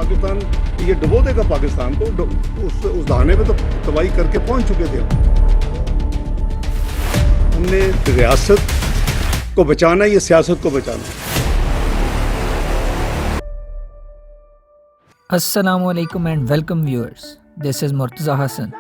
पाकिस्तान ये डुबो देगा पाकिस्तान को, उस दहाने पे तो तबाही करके पहुंच चुके थे हमने रियासत को बचाना, ये सियासत को बचाना। अस्सलामुअलैकुम and welcome viewers, this is Murtaza Hasan.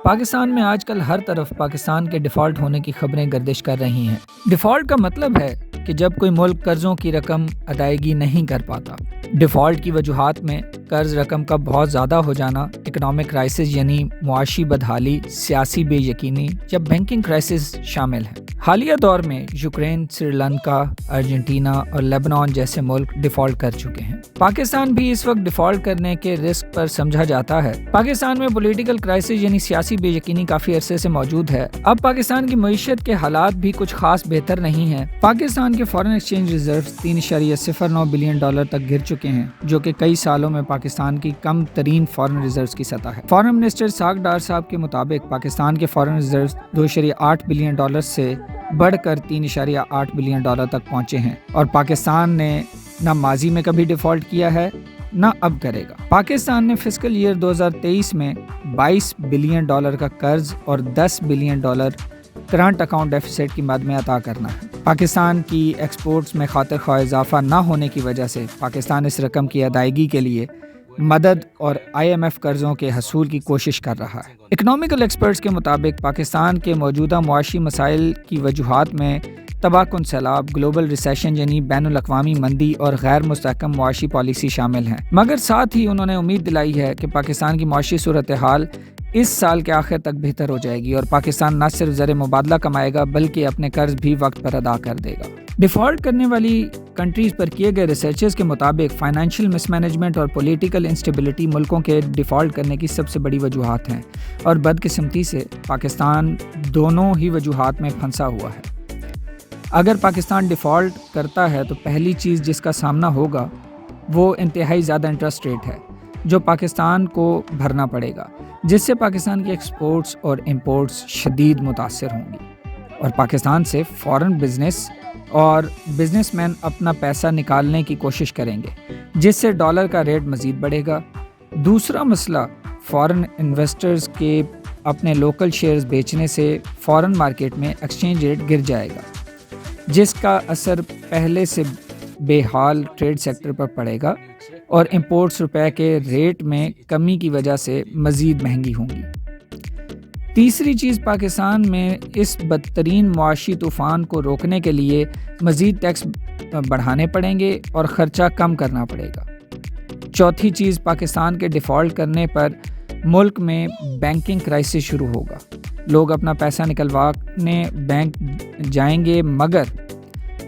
Pakistan में आजकल हर तरफ पाकिस्तान के डिफ़ॉल्ट होने की खबरें गर्दिश कर रही हैं। डिफ़ॉल्ट का मतलब है कि जब कोई मुल्क कर्ज़ों की रकम अदायगी नहीं कर पाता। डिफ़ॉल्ट की वजूहात में कर्ज़ रकम का बहुत ज़्यादा हो जाना, इकनॉमिक क्राइसिस यानी मुआशी बदहाली, सियासी बेयकीनी या बैंकिंग क्राइसिस शामिल है। हालिया दौर में यूक्रेन, श्रीलंका, अर्जेंटीना और लेबनान जैसे मुल्क डिफ़ॉल्ट कर चुके हैं। पाकिस्तान भी इस वक्त डिफ़ॉल्ट करने के रिस्क पर समझा जाता है। पाकिस्तान में पॉलिटिकल क्राइसिस यानी सियासी बेयकीनी काफ़ी अरसे से मौजूद है। अब पाकिस्तान की मईशत के हालात भी कुछ खास बेहतर नहीं हैं। पाकिस्तान के फॉरेन एक्सचेंज रिजर्व $3.09 बिलियन तक गिर चुके हैं, जो कि कई सालों में पाकिस्तान की कम तरीन फॉरेन रिजर्व की सतह है। फॉरेन मिनिस्टर साक डार साहब के मुताबिक पाकिस्तान के फॉरेन रिजर्व $2.8 बिलियन से बढ़कर $3.8 बिलियन तक पहुंचे हैं, और पाकिस्तान ने न माजी में कभी डिफ़ॉल्ट किया है न अब करेगा। पाकिस्तान ने फिस्कल ईयर 2023 में $22 बिलियन का कर्ज और $10 बिलियन करंट अकाउंट डेफिसिट की मद में अता करना है। पाकिस्तान की एक्सपोर्ट्स में खातिर ख्वाह इजाफा न होने की वजह से पाकिस्तान इस रकम की अदायगी के लिए मदद और IMF कर्ज़ों के हसूल की कोशिश कर रहा है। इकनॉमिकल एक्सपर्ट्स के मुताबिक पाकिस्तान के मौजूदा मुआशी मसाइल की वजूहात में तबाहकुन सैलाब, ग्लोबल रिसेशन यानी बैनुल अक़वामी मंदी और गैर मुस्तहकम मुआशी पॉलिसी शामिल हैं। मगर साथ ही उन्होंने उम्मीद दिलाई है कि पाकिस्तान की मुआशी सूरत हाल इस साल के आखिर तक बेहतर हो जाएगी और पाकिस्तान न सिर्फ ज़र मुबादला कमाएगा बल्कि अपने कर्ज भी वक्त पर अदा कर देगा। डिफ़ॉल्ट करने वाली कंट्रीज़ पर किए गए रिसर्चेस के मुताबिक फाइनेंशियल मिसमैनेजमेंट और पॉलिटिकल इंस्टेबिलिटी मुल्कों के डिफ़ॉल्ट करने की सबसे बड़ी वजूहात हैं, और बदकिस्मती से पाकिस्तान दोनों ही वजूहात में फंसा हुआ है। अगर पाकिस्तान डिफ़ॉल्ट करता है तो पहली चीज़ जिसका सामना होगा वो इंतहाई ज़्यादा इंटरेस्ट रेट है जो पाकिस्तान को भरना पड़ेगा, जिससे पाकिस्तान की एक्सपोर्ट्स और इंपोर्ट्स शदीद मुतासर होंगी और पाकिस्तान से फ़ॉरेन बिजनेस और बिजनेसमैन अपना पैसा निकालने की कोशिश करेंगे, जिससे डॉलर का रेट मज़ीद बढ़ेगा। दूसरा मसला, फ़ॉरेन इन्वेस्टर्स के अपने लोकल शेयर्स बेचने से फ़ॉरेन मार्केट में एक्सचेंज रेट गिर जाएगा, जिसका असर पहले से बेहाल ट्रेड सेक्टर पर पड़ेगा और इंपोर्ट्स रुपए के रेट में कमी की वजह से मज़ीद महंगी होंगी। तीसरी चीज़, पाकिस्तान में इस बदतरीन मुआशी तूफ़ान को रोकने के लिए मज़ीद टैक्स बढ़ाने पड़ेंगे और ख़र्चा कम करना पड़ेगा। चौथी चीज़, पाकिस्तान के डिफ़ॉल्ट करने पर मुल्क में बैंकिंग क्राइसिस शुरू होगा। लोग अपना पैसा निकलवाने बैंक जाएंगे, मगर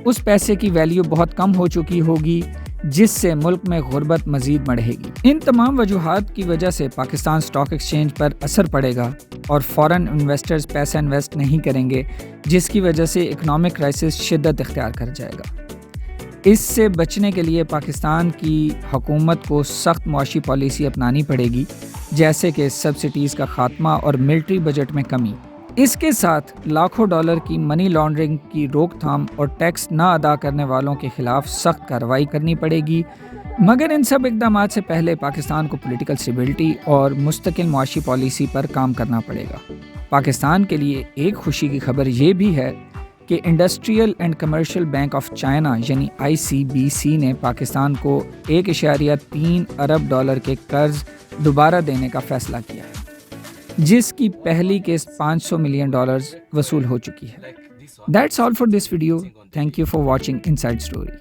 उस पैसे की वैल्यू बहुत कम हो चुकी होगी, जिससे मुल्क में गुर्बत मज़ीद बढ़ेगी। इन तमाम वजूहात की वजह से पाकिस्तान स्टॉक एक्सचेंज पर असर पड़ेगा और फ़ॉरेन इन्वेस्टर्स पैसा इन्वेस्ट नहीं करेंगे, जिसकी वजह से इकनॉमिक क्राइसिस शिद्दत इख्तियार कर जाएगा। इससे बचने के लिए पाकिस्तान की हुकूमत को सख्त मुआशी पॉलिसी अपनानी पड़ेगी, जैसे कि सब्सिडीज़ का खात्मा और मिलिट्री बजट में कमी। इसके साथ लाखों डॉलर की मनी लॉन्ड्रिंग की रोकथाम और टैक्स ना अदा करने वालों के खिलाफ सख्त कार्रवाई करनी पड़ेगी। मगर इन सब इक़दामात से पहले पाकिस्तान को पॉलिटिकल स्टेबिलिटी और मुस्तकिल मुआशी पॉलिसी पर काम करना पड़ेगा। पाकिस्तान के लिए एक खुशी की खबर ये भी है कि industrial and commercial bank of China यानी ICBC ने पाकिस्तान को $1.3 अरब के कर्ज दोबारा देने का फ़ैसला किया है, जिसकी पहली किस्त $500 मिलियन वसूल हो चुकी है। That's all for this video. Thank you for watching Inside Story.